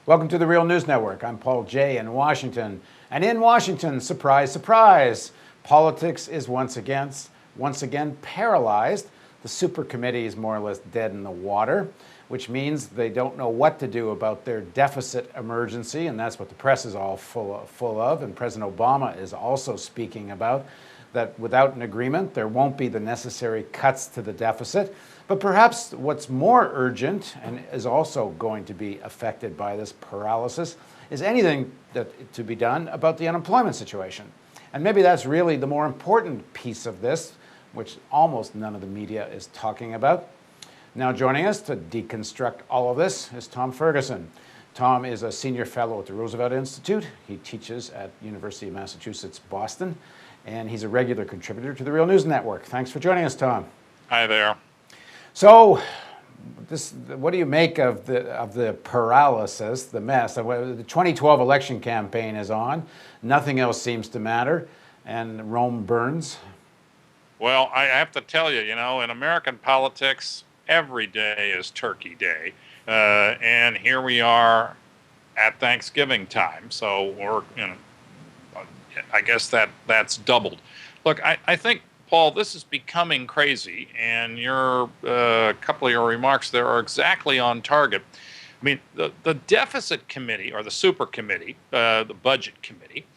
Welcome to the Real News Network. I'm Paul Jay in Washington. And in Washington, surprise, surprise, politics is once again paralyzed. The super committee is more or less dead in the water, which means they don't know what to do about their deficit emergency, and that's what the press is all full of. And President Obama is also speaking about that without an agreement, there won't be the necessary cuts to the deficit. But perhaps what's more urgent and is also going to be affected by this paralysis is anything to be done about the unemployment situation. And maybe that's really the more important piece of this, which almost none of the media is talking about. Now joining us to deconstruct all of this is Tom Ferguson. Tom is a senior fellow at the Roosevelt Institute. He teaches at University of Massachusetts, Boston, and he's a regular contributor to the Real News Network. Thanks for joining us, Tom. Hi there. So, what do you make of the paralysis, the mess? The 2012 election campaign is on. Nothing else seems to matter, and Rome burns. Well, I have to tell you, in American politics, every day is Turkey Day, and here we are at Thanksgiving time. So we're, I guess that's doubled. Look, I think, Paul, this is becoming crazy, and your couple of your remarks there are exactly on target. I mean, the deficit committee, or the super committee, the budget committee,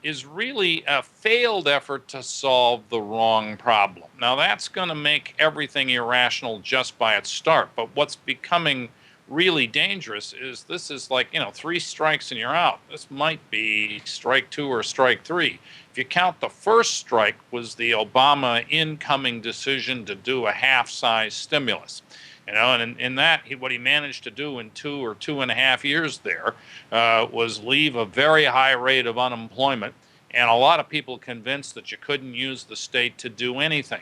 is really a failed effort to solve the wrong problem. Now, that's going to make everything irrational just by its start, but what's becoming really dangerous is this is like, 3 strikes and you're out. This might be strike 2 or strike 3. If you count the first strike was the Obama incoming decision to do a half-size stimulus. And in that, what he managed to do in 2 or 2.5 years there was leave a very high rate of unemployment, and a lot of people convinced that you couldn't use the state to do anything.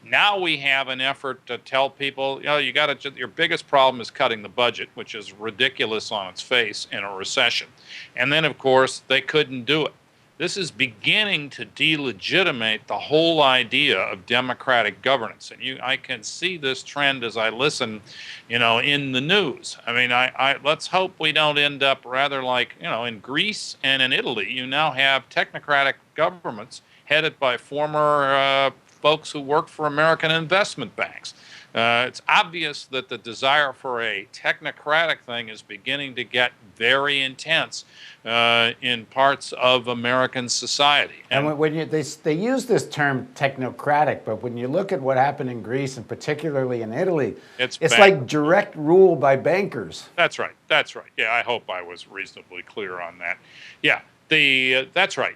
Now we have an effort to tell people, your biggest problem is cutting the budget, which is ridiculous on its face in a recession. And then, of course, they couldn't do it. This is beginning to delegitimate the whole idea of democratic governance. And I can see this trend as I listen, in the news. I mean, let's hope we don't end up rather like, in Greece and in Italy, you now have technocratic governments headed by former folks who worked for American investment banks. It's obvious that the desire for a technocratic thing is beginning to get very intense in parts of American society. And when they use this term technocratic, but when you look at what happened in Greece and particularly in Italy, it's like direct rule by bankers. That's right. That's right. Yeah, I hope I was reasonably clear on that. Yeah, that's right.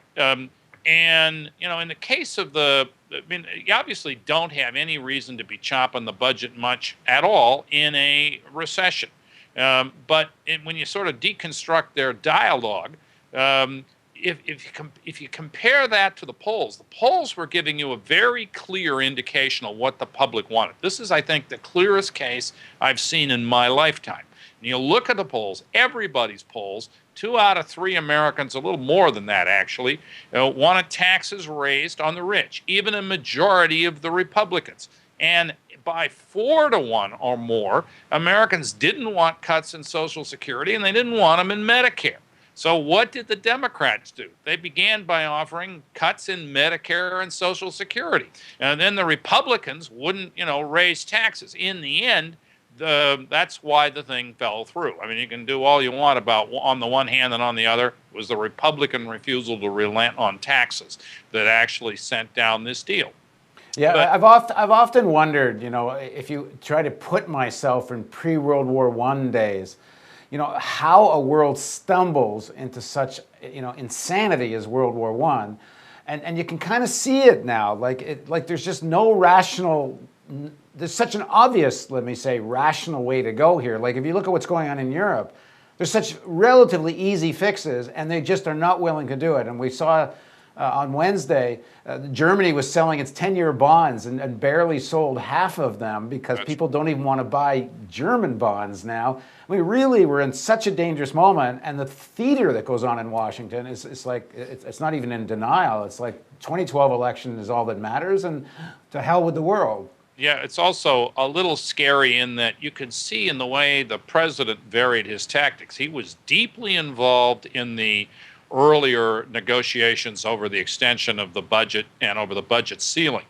And, in the case of you obviously don't have any reason to be chopping the budget much at all in a recession. But when you sort of deconstruct their dialogue, if you compare that to the polls were giving you a very clear indication of what the public wanted. This is, I think, the clearest case I've seen in my lifetime. And you look at the polls, everybody's polls, 2 out of 3 Americans, a little more than that actually, wanted taxes raised on the rich, even a majority of the Republicans. And by 4 to 1 or more, Americans didn't want cuts in Social Security, and they didn't want them in Medicare. So what did the Democrats do? They began by offering cuts in Medicare and Social Security. And then the Republicans wouldn't, raise taxes. In the end, that's why the thing fell through. I mean, you can do all you want about on the one hand and on the other. It was the Republican refusal to relent on taxes that actually sent down this deal. Yeah, but I've often wondered, if you try to put myself in pre-World War I days, how a world stumbles into such, insanity as World War I, and you can kind of see it now. Like there's just no rational. There's such an obvious, let me say, rational way to go here. Like if you look at what's going on in Europe, there's such relatively easy fixes, and they just are not willing to do it. And we saw on Wednesday, Germany was selling its 10-year bonds and barely sold half of them because people don't even want to buy German bonds now. I mean, really, we're in such a dangerous moment, and the theater that goes on in Washington is like, it's not even in denial. It's like 2012 election is all that matters, and to hell with the world. Yeah, it's also a little scary in that you can see in the way the president varied his tactics. He was deeply involved in the earlier negotiations over the extension of the budget and over the budget ceiling.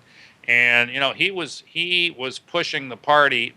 And he was pushing the party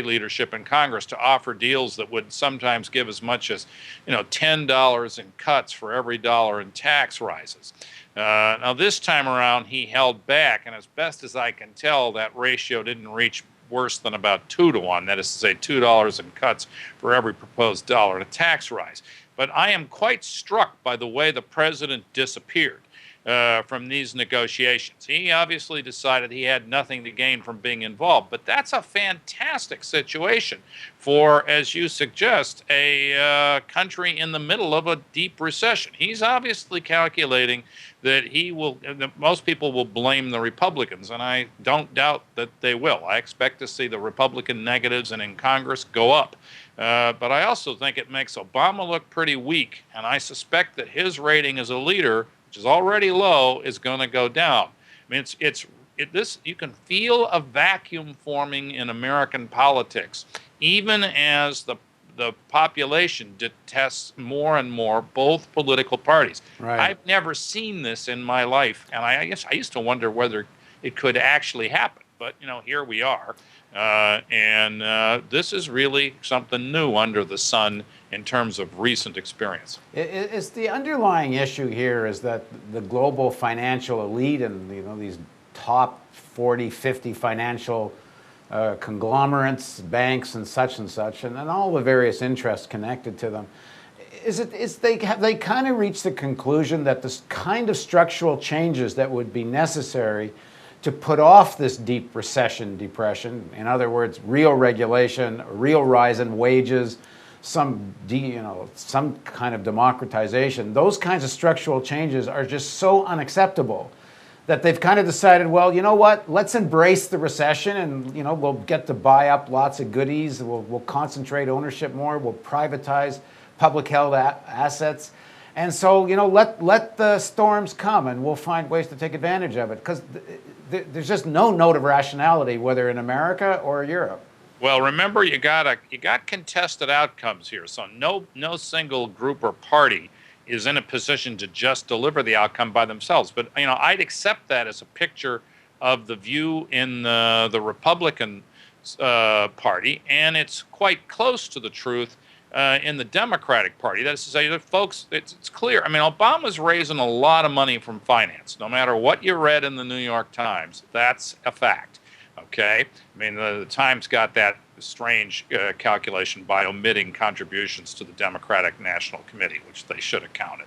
leadership in Congress to offer deals that would sometimes give as much as $10 in cuts for every dollar in tax rises. Now, this time around, he held back, and as best as I can tell, that ratio didn't reach worse than about 2 to 1. That is to say, $2 in cuts for every proposed dollar in a tax rise. But I am quite struck by the way the president disappeared from these negotiations. He obviously decided he had nothing to gain from being involved, but that's a fantastic situation for, as you suggest, a country in the middle of a deep recession. He's obviously calculating that most people will blame the Republicans, and I don't doubt that they will. I expect to see the Republican negatives and in Congress go up. But I also think it makes Obama look pretty weak, and I suspect that his rating as a leader, which is already low, is going to go down. I mean, you can feel a vacuum forming in American politics, even as the population detests more and more both political parties. Right. I've never seen this in my life, and I guess I used to wonder whether it could actually happen. But here we are, and this is really something new under the sun in terms of recent experience. It's the underlying issue here is that the global financial elite and these top 40, 50 financial conglomerates, banks, and such, and all the various interests connected to them. Have they kind of reached the conclusion that this kind of structural changes that would be necessary to put off this deep depression, in other words, real regulation, a real rise in wages, some kind of democratization, those kinds of structural changes are just so unacceptable that they've kind of decided, well, you know what, let's embrace the recession and, we'll get to buy up lots of goodies, we'll concentrate ownership more, we'll privatize public held assets. And so, let the storms come and we'll find ways to take advantage of it, because there's just no note of rationality, whether in America or Europe. Well, remember, you got contested outcomes here, so no single group or party is in a position to just deliver the outcome by themselves. But I'd accept that as a picture of the view in the Republican Party, and it's quite close to the truth in the Democratic Party. That is to say, that folks, it's clear. I mean, Obama's raising a lot of money from finance. No matter what you read in the New York Times, that's a fact. Okay? I mean, the Times got that strange calculation by omitting contributions to the Democratic National Committee, which they should have counted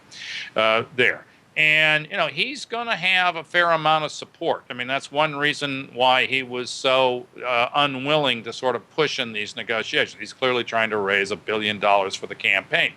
there. And, he's going to have a fair amount of support. I mean, that's one reason why he was so unwilling to sort of push in these negotiations. He's clearly trying to raise $1 billion for the campaign.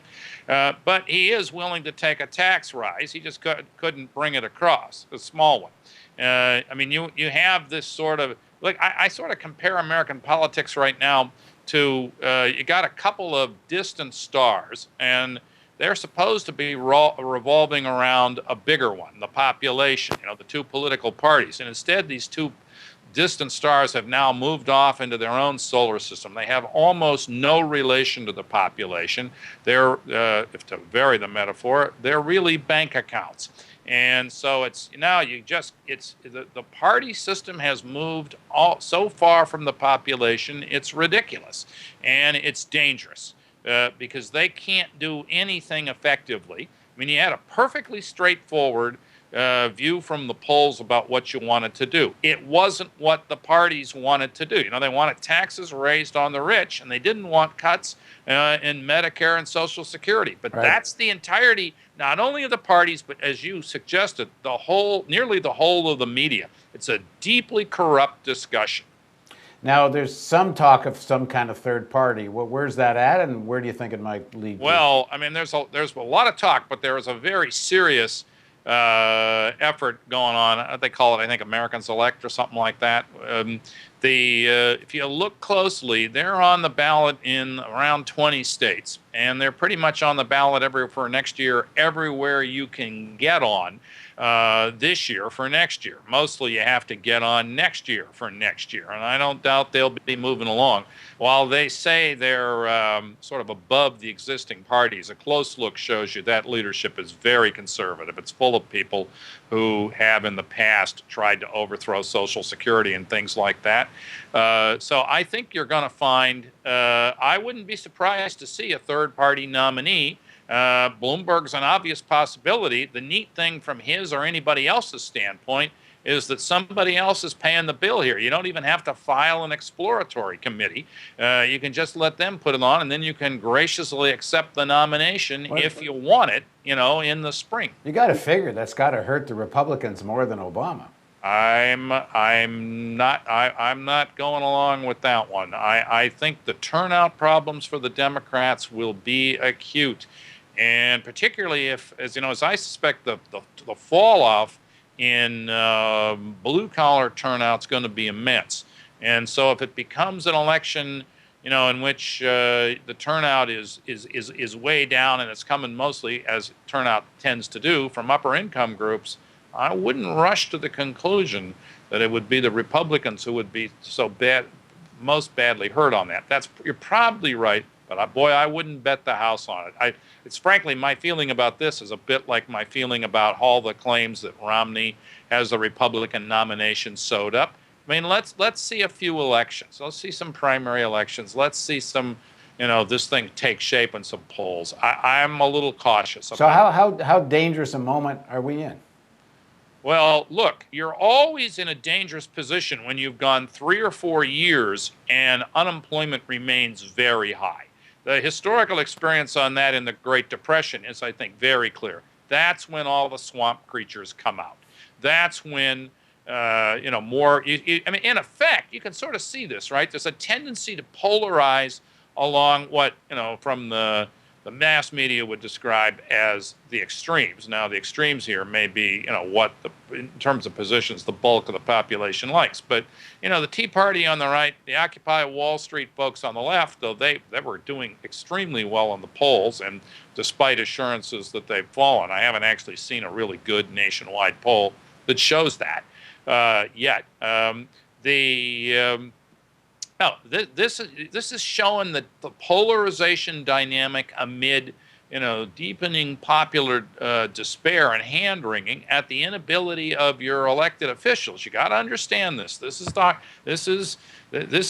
But he is willing to take a tax rise. He just couldn't bring it across, a small one. I mean, you have this sort of, look, I sort of compare American politics right now to, you got a couple of distant stars, and they're supposed to be revolving around a bigger one, the population, the two political parties. And instead, these two distant stars have now moved off into their own solar system. They have almost no relation to the population. They're, if to vary the metaphor, they're really bank accounts. And so the party system has moved so far from the population, it's ridiculous and it's dangerous. Because they can't do anything effectively. I mean, you had a perfectly straightforward view from the polls about what you wanted to do. It wasn't what the parties wanted to do. They wanted taxes raised on the rich, and they didn't want cuts in Medicare and Social Security. But That's the entirety, not only of the parties, but as you suggested, nearly the whole of the media. It's a deeply corrupt discussion. Now, there's some talk of some kind of third party. Where's that at, and where do you think it might lead to? Well, I mean, there's a lot of talk, but there is a very serious effort going on. They call it, I think, American Select or something like that. If you look closely, they're on the ballot in around 20 states, and they're pretty much on the ballot for next year everywhere you can get on this year for next year. Mostly you have to get on next year for next year, and I don't doubt they'll be moving along. While they say they're sort of above the existing parties, a close look shows you that leadership is very conservative. It's full of people who have in the past tried to overthrow Social Security and things like that. So I think you're going to find, I wouldn't be surprised to see a third-party nominee. Bloomberg's an obvious possibility. The neat thing from his or anybody else's standpoint is that somebody else is paying the bill here. You don't even have to file an exploratory committee. You can just let them put it on, and then you can graciously accept the nomination if you want it, in the spring. You got to figure that's got to hurt the Republicans more than Obama. I'm not going along with that one. I think the turnout problems for the Democrats will be acute, and particularly as I suspect the fall off in blue-collar turnout's going to be immense. And so if it becomes an election, in which the turnout is way down, and it's coming mostly, as turnout tends to do, from upper-income groups, I wouldn't rush to the conclusion that it would be the Republicans who would be most badly hurt on that. You're probably right, but boy, I wouldn't bet the house on it. It's frankly, my feeling about this is a bit like my feeling about all the claims that Romney has the Republican nomination sewed up. I mean, let's see a few elections. Let's see some primary elections. Let's see some, this thing take shape in some polls. I'm a little cautious. So how dangerous a moment are we in? Well, look, you're always in a dangerous position when you've gone 3 or 4 years and unemployment remains very high. The historical experience on that in the Great Depression is, I think, very clear. That's when all the swamp creatures come out. That's when, more, in effect, you can sort of see this, right? There's a tendency to polarize along what, from the mass media would describe as the extremes. Now, the extremes here may be, in terms of positions, the bulk of the population likes. But, the Tea Party on the right, the Occupy Wall Street folks on the left, though they were doing extremely well on the polls, and despite assurances that they've fallen, I haven't actually seen a really good nationwide poll that shows that yet. No, this is showing the polarization dynamic amid, deepening popular despair and hand-wringing at the inability of your elected officials. You got to understand this. This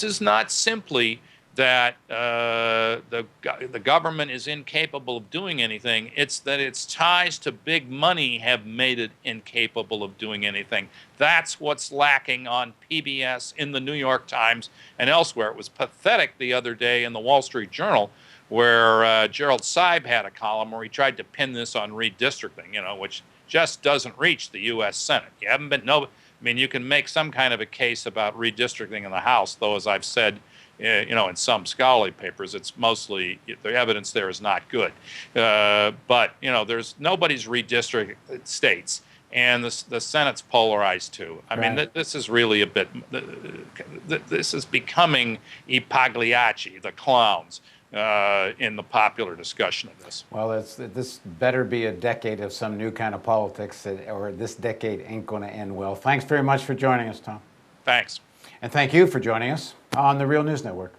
is not simply that the government is incapable of doing anything. It's that its ties to big money have made it incapable of doing anything. That's what's lacking on PBS, in the New York Times, and elsewhere. It was pathetic the other day in the Wall Street Journal, where Gerald Seib had a column where he tried to pin this on redistricting, which just doesn't reach the U.S. Senate. You can make some kind of a case about redistricting in the House, though, as I've said, in some scholarly papers, it's mostly, the evidence there is not good. But, there's nobody's redistricted states, and the Senate's polarized too. I mean, this is really a bit, this is becoming i Pagliacci, the clowns, in the popular discussion of this. Well, this better be a decade of some new kind of politics, or this decade ain't going to end well. Thanks very much for joining us, Tom. Thanks. And thank you for joining us on the Real News Network.